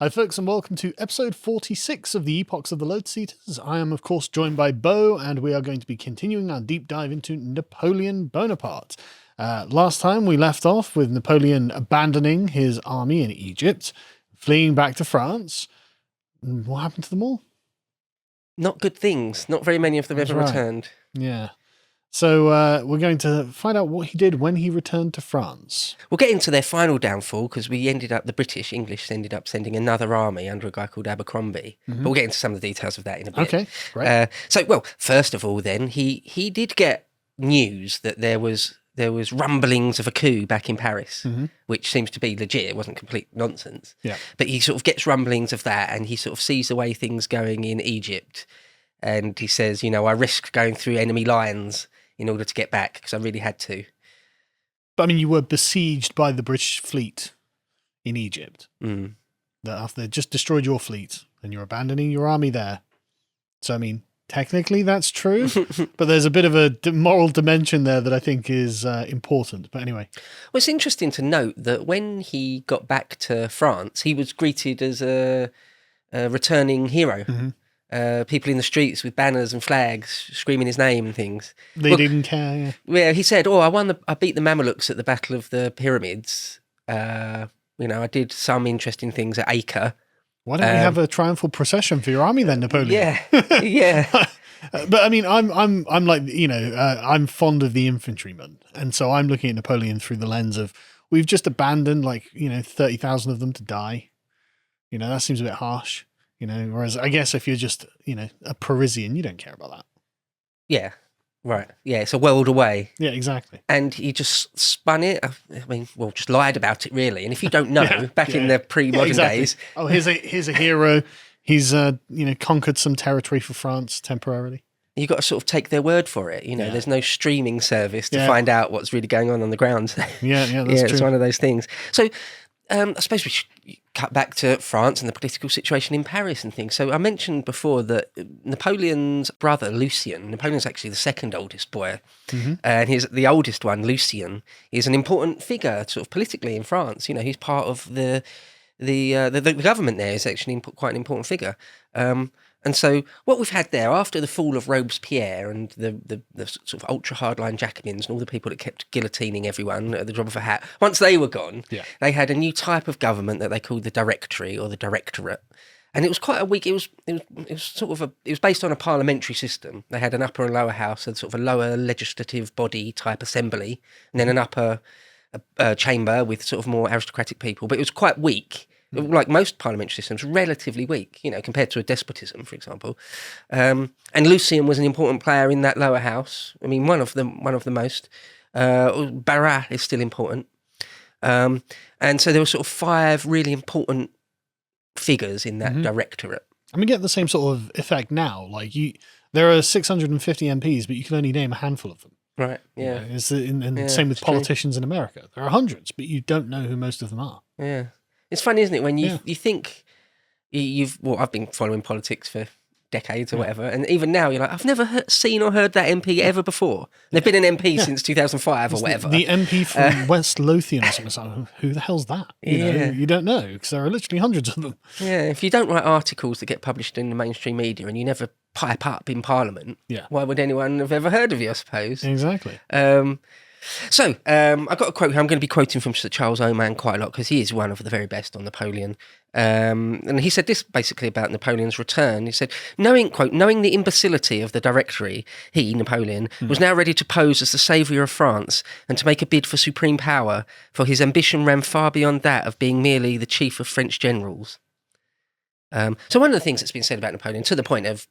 Hi folks and welcome to episode 46 of the Epochs of the Lotus Eaters. I am of course joined by Bo and we are going to be continuing our deep dive into Napoleon Bonaparte. Last time we left off with Napoleon abandoning his army in Egypt, fleeing back to France. What happened to them all? Not good things. Not very many of them ever returned. Yeah. So we're going to find out what he did when he returned to France. We'll get into their final downfall because the English ended up sending another army under a guy called Abercrombie. But we'll get into some of the details of that in a bit. Okay, great. First of all then, he did get news that there was rumblings of a coup back in Paris, which seems to be legit. It wasn't complete nonsense. Yeah. But he sort of gets rumblings of that and he sort of sees the way things going in Egypt. And he says, I risked going through enemy lines in order to get back because I really had to. But I mean, you were besieged by the British fleet in Egypt. Mm. After they just destroyed your fleet and you're abandoning your army there. So, I mean, technically that's true, but there's a bit of a moral dimension there that I think is important. But anyway. Well, it's interesting to note that when he got back to France, he was greeted as a returning hero. People in the streets with banners and flags screaming his name and things. They didn't care. Yeah, he said, I beat the Mamelukes at the Battle of the Pyramids. I did some interesting things at Acre. Why don't we have a triumphal procession for your army then, Napoleon? Yeah, yeah. But I mean, I'm like, I'm fond of the infantrymen. And so I'm looking at Napoleon through the lens of, we've just abandoned 30,000 of them to die. That seems a bit harsh. Whereas I guess if you're just, a Parisian, you don't care about that. Yeah, right. Yeah, it's a world away. Yeah, exactly. And he just spun it. Just lied about it, really. And if you don't know, in the pre-modern days... Oh, here's a hero. He's, conquered some territory for France temporarily. You've got to sort of take their word for it. There's no streaming service to find out what's really going on the ground. Yeah, that's true. It's one of those things. So I suppose we should cut back to France and the political situation in Paris and things. So I mentioned before that Napoleon's brother, Lucien, Napoleon's actually the second oldest boy, and the oldest one, Lucien, is an important figure sort of politically in France. He's part of the government there is actually quite an important figure. And so what we've had there, after the fall of Robespierre and the sort of ultra-hardline Jacobins and all the people that kept guillotining everyone at the drop of a hat, once they were gone, they had a new type of government that they called the Directory or the Directorate. And it was quite a weak, it was based on a parliamentary system. They had an upper and lower house, and sort of a lower legislative body type assembly, and then an upper chamber with sort of more aristocratic people. But it was quite weak. Like most parliamentary systems, relatively weak, compared to a despotism, for example. And Lucien was an important player in that lower house. I mean, one of the most. Barras is still important. And so there were sort of 5 really important figures in that directorate. And we get the same sort of effect now. There are 650 MPs, but you can only name a handful of them. Right, yeah. Same with politicians in America. There are hundreds, but you don't know who most of them are. Yeah. It's funny, isn't it, when you think I've been following politics for decades or whatever, and even now you're like, I've never seen or heard that MP ever before. They've been an MP since 2005 or whatever. The MP from West Lothian or something. So who the hell's that? You don't know, because there are literally hundreds of them. Yeah, if you don't write articles that get published in the mainstream media and you never pipe up in Parliament, why would anyone have ever heard of you, I suppose? Exactly. So, I've got a quote here. I'm going to be quoting from Sir Charles Oman quite a lot because he is one of the very best on Napoleon. And he said this basically about Napoleon's return. He said, knowing the imbecility of the Directory, he, Napoleon, was now ready to pose as the saviour of France and to make a bid for supreme power, for his ambition ran far beyond that of being merely the chief of French generals. So one of the things that's been said about Napoleon, to the point of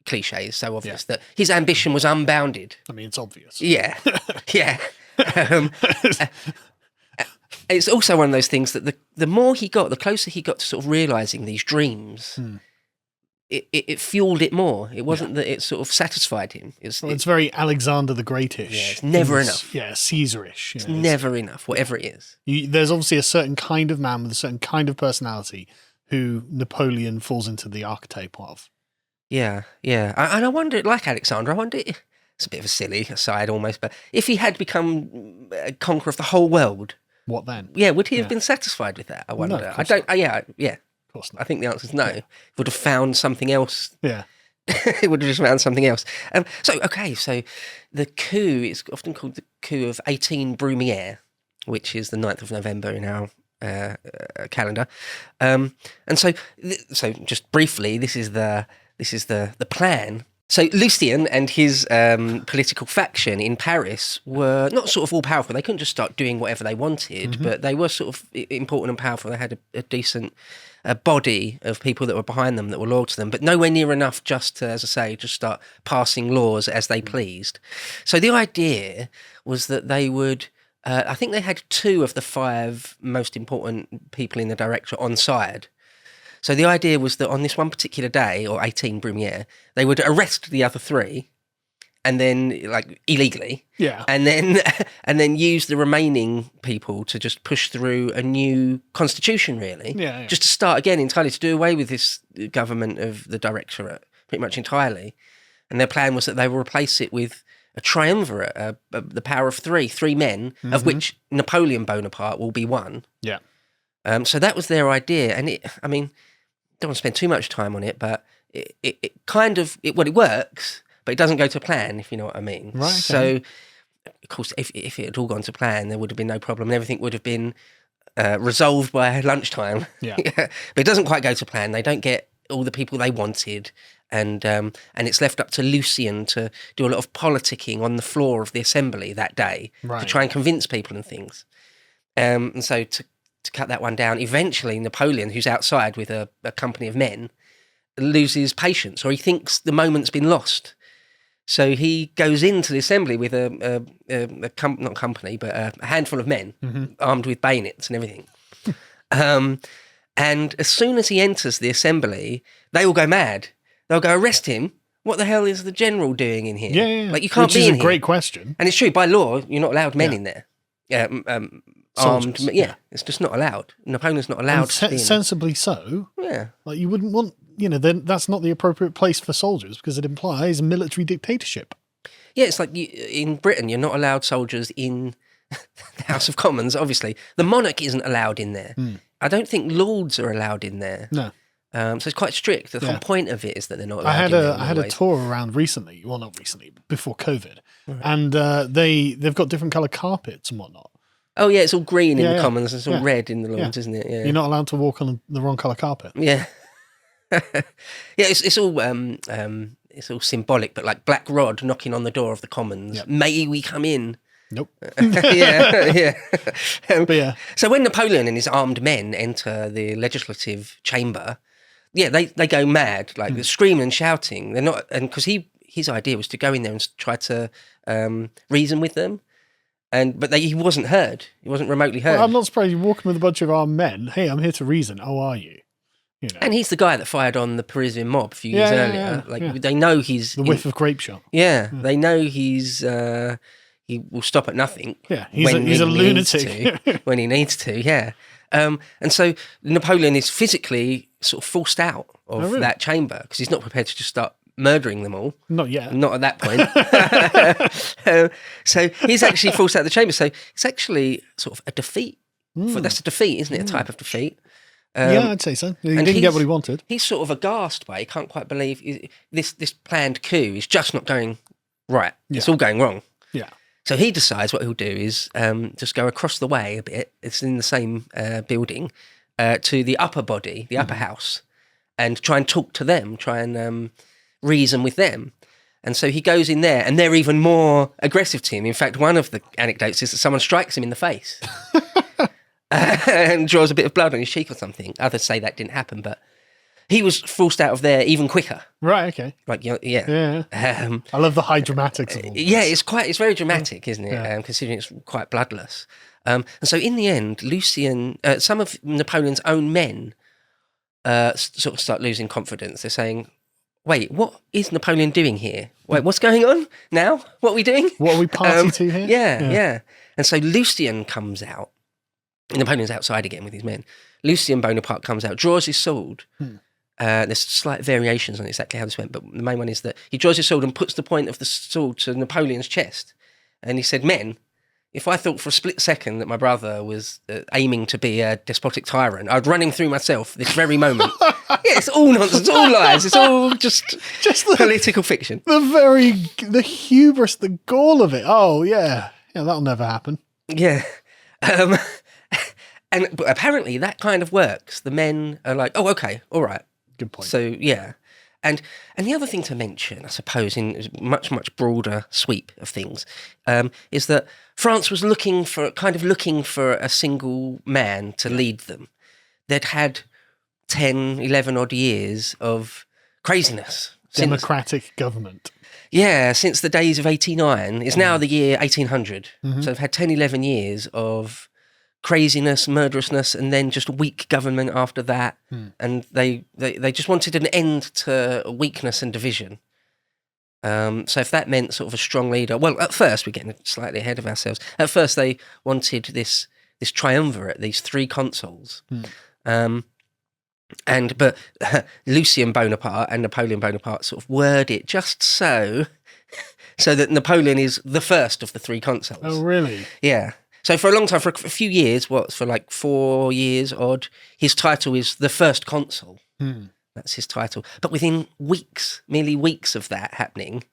cliche, is so obvious that his ambition was unbounded. I mean, it's obvious. Yeah, yeah. It's also one of those things that the more he got, the closer he got to sort of realising these dreams, it fueled it more. It wasn't that it sort of satisfied him. It's very Alexander the Great-ish. Yeah, it's never enough. Yeah, Caesar-ish. It's never enough, whatever it is. There's obviously a certain kind of man with a certain kind of personality who Napoleon falls into the archetype of. Yeah, yeah. And I wonder, like Alexander, it's a bit of a silly aside almost, but if he had become a conqueror of the whole world, what then? Yeah, would he have been satisfied with that? I wonder. No, I don't. Yeah, yeah. course I not. think the answer is no. It would have found something else. Yeah. It would have just found something else. So the coup is often called the coup of 18 Brumaire, which is the 9th of November in our calendar. And so just briefly, this is the plan. So Lucien and his political faction in Paris were not sort of all powerful. They couldn't just start doing whatever they wanted, but they were sort of important and powerful. They had a decent body of people that were behind them, that were loyal to them, but nowhere near enough just to, as I say, just start passing laws as they pleased. So the idea was that they would, I think they had 2 of the 5 most important people in the directorate on side. So the idea was that on this one particular day, or 18 Brumaire, they would arrest the other 3, and then illegally, and then use the remaining people to just push through a new constitution, really, just to start again entirely, to do away with this government of the directorate pretty much entirely. And their plan was that they will replace it with a triumvirate, the power of 3 men, of which Napoleon Bonaparte will be one. Yeah. So that was their idea, and don't want to spend too much time on it, but it kind of works, but it doesn't go to plan, if you know what I mean. Right. Okay. So, of course, if it had all gone to plan, there would have been no problem, and everything would have been resolved by lunchtime. Yeah. But it doesn't quite go to plan. They don't get all the people they wanted, and it's left up to Lucien to do a lot of politicking on the floor of the assembly that day to try and convince people and things. And so to cut that one down, eventually Napoleon, who's outside with a company of men, loses patience, or he thinks the moment's been lost. So he goes into the assembly with a handful of men armed with bayonets and everything. And as soon as he enters the assembly, they all go mad. They'll go, arrest him. What the hell is the general doing in here? Yeah. Like, you can't Which be is in a here. great question. And it's true, by law, you're not allowed men in there. Armed. Soldiers. Yeah, it's just not allowed. Napoleon's not allowed to be in sensibly so. Yeah. Like, you wouldn't want, then that's not the appropriate place for soldiers, because it implies military dictatorship. Yeah, it's like in Britain, you're not allowed soldiers in the House of Commons, obviously. The monarch isn't allowed in there. I don't think lords are allowed in there. No. So it's quite strict. The whole point of it is that they're not allowed I had a tour around recently, well, not recently, but before COVID, and they've got different colour carpets and whatnot. Oh, yeah, it's all green in the Commons, it's all red in the Lords, isn't it? Yeah. You're not allowed to walk on the wrong colour carpet. Yeah. It's all symbolic, but like Black Rod knocking on the door of the Commons. Yep. May we come in? Nope. Yeah. But yeah. So when Napoleon and his armed men enter the legislative chamber, they go mad, like they're screaming and shouting. They're not, and because his idea was to go in there and try to reason with them. But he wasn't heard. He wasn't remotely heard. Well, I'm not surprised you're walking with a bunch of armed men. Hey, I'm here to reason. Oh, are you? And he's the guy that fired on the Parisian mob a few years earlier. They know he's... The whiff of grape shot. Yeah, they know he's... he will stop at nothing. Yeah, he's a lunatic. When he needs to, yeah. And so Napoleon is physically sort of forced out of that chamber because he's not prepared to just start murdering them all. Not yet. Not at that point. So he's actually forced out of the chamber. So it's actually sort of a defeat. That's a defeat, isn't it? A type of defeat. Yeah, I'd say so. He didn't get what he wanted. He's sort of aghast by it. He can't quite believe this planned coup is just not going right. Yeah. It's all going wrong. Yeah. So he decides what he'll do is just go across the way a bit. It's in the same building to the upper body, the upper house, and try and talk to them, try and reason with them. And so he goes in there, and they're even more aggressive to him. In fact, one of the anecdotes is that someone strikes him in the face and draws a bit of blood on his cheek or something. Others say that didn't happen, but he was forced out of there even quicker. Right, okay. Like, yeah. I love the high dramatics of all this. Yeah, it's very dramatic, isn't it? Considering it's quite bloodless. And so in the end, Lucien, some of Napoleon's own men sort of start losing confidence. They're saying, wait, what is Napoleon doing here? Wait, what's going on now? What are we doing? What are we party to here? Yeah. And so Lucien comes out. Napoleon's outside again with his men. Lucien Bonaparte comes out, draws his sword. There's slight variations on exactly how this went, but the main one is that he draws his sword and puts the point of the sword to Napoleon's chest. And he said, men, if I thought for a split second that my brother was aiming to be a despotic tyrant, I'd run him through myself this very moment. Yeah, it's all nonsense, it's all lies, it's all just the political fiction. The hubris, the gall of it. Oh, yeah. Yeah, that'll never happen. Yeah. But apparently that kind of works. The men are like, oh, okay, all right. Good point. So, yeah. And the other thing to mention, I suppose, in a much, much broader sweep of things, is that France was looking for a single man to lead them. They'd had 10, 11 odd years of craziness. Democratic government. Yeah, since the days of 89. It's now the year 1800. Mm-hmm. So they've had 10, 11 years of craziness, murderousness, and then just weak government after that. And they just wanted an end to weakness and division. So if that meant sort of a strong leader, well, at first, we're getting slightly ahead of ourselves. At first, they wanted this triumvirate, these three consuls. But Lucien Bonaparte and Napoleon Bonaparte sort of word it just so that Napoleon is the first of the three consuls. Oh, really? Yeah. So for a long time, for a few years, for like 4 years odd, his title is the first consul. That's his title. But within merely weeks of that happening,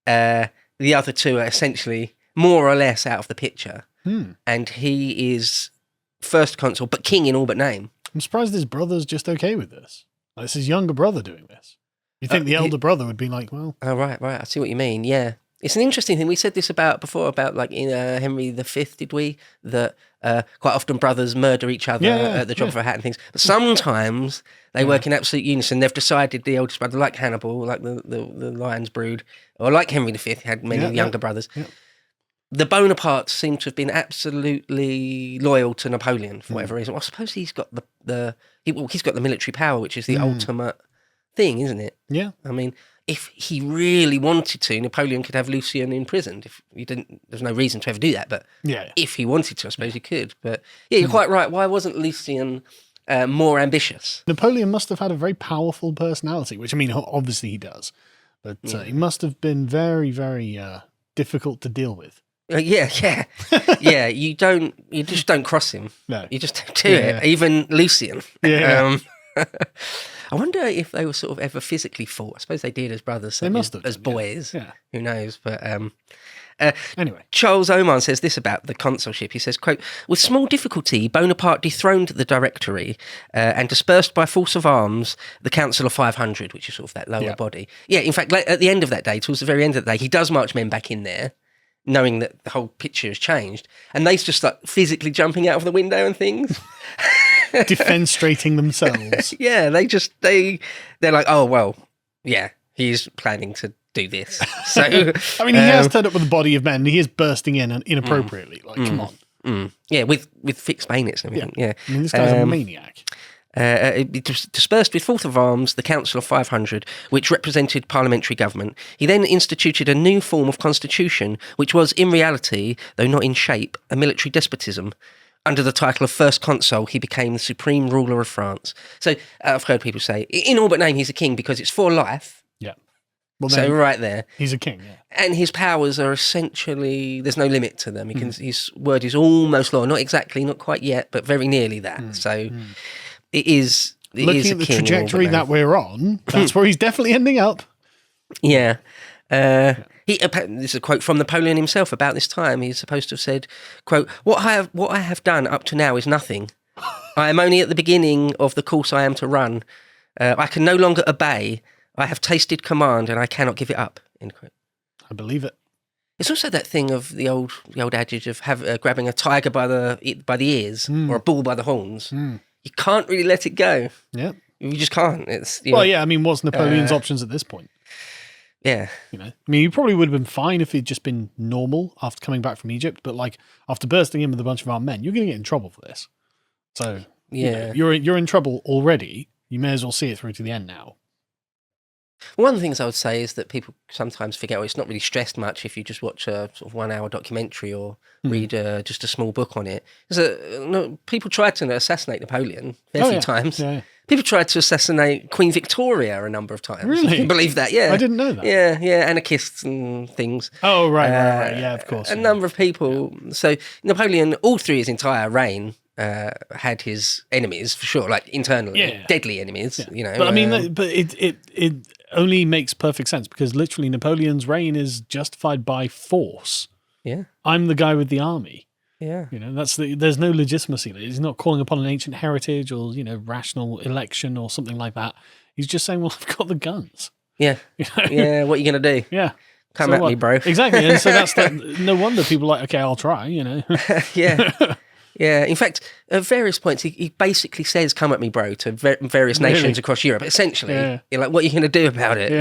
the other two are essentially more or less out of the picture. And he is first consul, but king in all but name. I'm surprised his brother's just okay with this. Like, it's his younger brother doing this. You think the elder brother would be like, well... Oh, right. I see what you mean, yeah. It's an interesting thing. We said this before about like in Henry V, did we? That quite often brothers murder each other at the drop of a hat and things. But sometimes they work in absolute unison. They've decided the eldest brother, like Hannibal, like the Lion's Brood, or like Henry V, had many younger brothers. Yeah. The Bonapartes seem to have been absolutely loyal to Napoleon for whatever reason. Well, I suppose he's got he's got the military power, which is the ultimate thing, isn't it? Yeah. I mean, if he really wanted to, Napoleon could have Lucien imprisoned. If he didn't, there's no reason to ever do that. But if he wanted to, I suppose he could. But yeah, you're quite right. Why wasn't Lucien more ambitious? Napoleon must have had a very powerful personality, which I mean, obviously he does. But he must have been very, very difficult to deal with. Yeah. You just don't cross him. No, you just don't do it. Even Lucien. Yeah. I wonder if they were sort of ever physically fought. I suppose they did as brothers. They must have as boys. Yeah. Who knows? But anyway, Charles Oman says this about the consulship. He says, quote, "With small difficulty, Bonaparte dethroned the Directory and dispersed by force of arms the Council of 500, which is sort of that lower body. Yeah, in fact, at the end of that day, towards the very end of the day, he does march men back in there, knowing that the whole picture has changed, and they just start physically jumping out of the window and things." Defenestrating themselves. Yeah, they're like, oh, well, yeah, he's planning to do this. So I mean, he has turned up with a body of men, and he is bursting in inappropriately. Come on. Yeah, with fixed bayonets and everything. Yeah. I mean, this guy's a maniac. It dispersed with force of arms the Council of 500, which represented parliamentary government. He then instituted a new form of constitution, which was, in reality, though not in shape, a military despotism. Under the title of First Consul, he became the supreme ruler of France. So I've heard people say, in all but name, he's a king because it's for life. Yeah. Well, so right there. He's a king, yeah. And his powers are essentially, there's no limit to them. His word is almost law. Not exactly, not quite yet, but very nearly that. So it is looking at the trajectory that we're on, that's where he's definitely ending up. Yeah. This is a quote from Napoleon himself about this time. He's supposed to have said, quote, what I have done up to now is nothing. I am only at the beginning of the course I am to run. I can no longer obey. I have tasted command and I cannot give it up. End quote. I believe it. It's also that thing of the old adage of grabbing a tiger by the ears or a bull by the horns. You can't really let it go. Yeah, you just can't. Yeah. I mean, what's Napoleon's options at this point? Yeah. I mean, he probably would have been fine if he'd just been normal after coming back from Egypt, but like after bursting in with a bunch of armed men, you're going to get in trouble for this. So you're in trouble already. You may as well see it through to the end now. One of the things I would say is that people sometimes forget, it's not really stressed much if you just watch a sort of 1 hour documentary or read just a small book on it. People tried to assassinate Napoleon a few times. Yeah. People tried to assassinate Queen Victoria a number of times. Really? You can believe that? Yeah. I didn't know that. Yeah, anarchists and things. Oh, right. Yeah, of course. A number of people. Yeah. So Napoleon, all through his entire reign, had his enemies for sure, like internally, deadly enemies. Yeah. But I mean, it only makes perfect sense because literally Napoleon's reign is justified by force. Yeah, I'm the guy with the army. Yeah, there's no legitimacy. He's not calling upon an ancient heritage or rational election or something like that. He's just saying, "Well, I've got the guns." Yeah, yeah. What are you gonna do? Yeah, come at me, bro. Exactly. And so that's no wonder people are like, okay, I'll try. Yeah. Yeah, in fact, at various points, he basically says, come at me, bro, to various nations across Europe. Essentially, you're like, what are you going to do about it,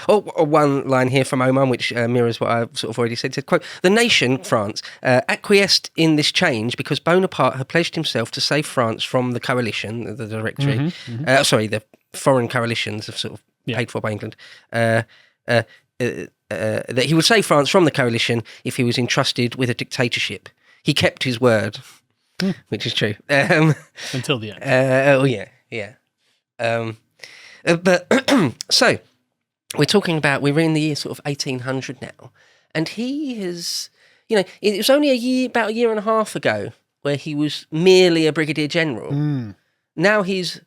Or one line here from Oman, which mirrors what I've sort of already said, quote, the nation, France, acquiesced in this change because Bonaparte had pledged himself to save France from the coalition, the directory, the foreign coalitions of sort of paid for by England, that he would save France from the coalition if he was entrusted with a dictatorship. He kept his word, which is true. Until the end. But so we're in the year sort of 1800 now, and he has, it was only about a year and a half ago where he was merely a brigadier general. Now he's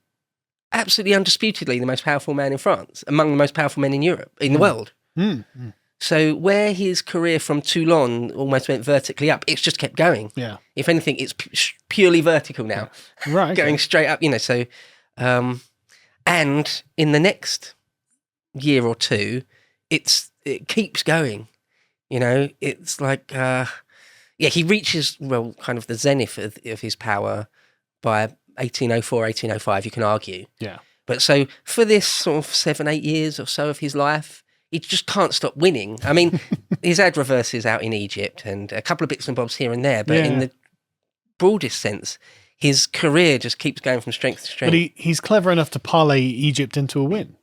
absolutely undisputedly the most powerful man in France, among the most powerful men in Europe, in the world. So where his career from Toulon almost went vertically up, it's just kept going. Yeah. If anything, it's purely vertical now. Right. Going straight up, So, and in the next year or two, it keeps going. It's like, he reaches, kind of the zenith of his power by 1804, 1805, you can argue. Yeah. But so for this sort of 7-8 years or so of his life, he just can't stop winning. I mean, he's had reverses out in Egypt and a couple of bits and bobs here and there, but in the broadest sense, his career just keeps going from strength to strength. But he's clever enough to parlay Egypt into a win.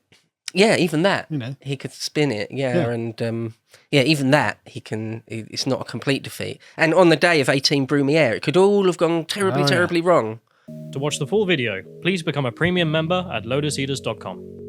Yeah, even that. He could spin it, and even that he can. It's not a complete defeat. And on the day of 18 Brumaire, it could all have gone terribly wrong. To watch the full video, please become a premium member at lotuseaters.com.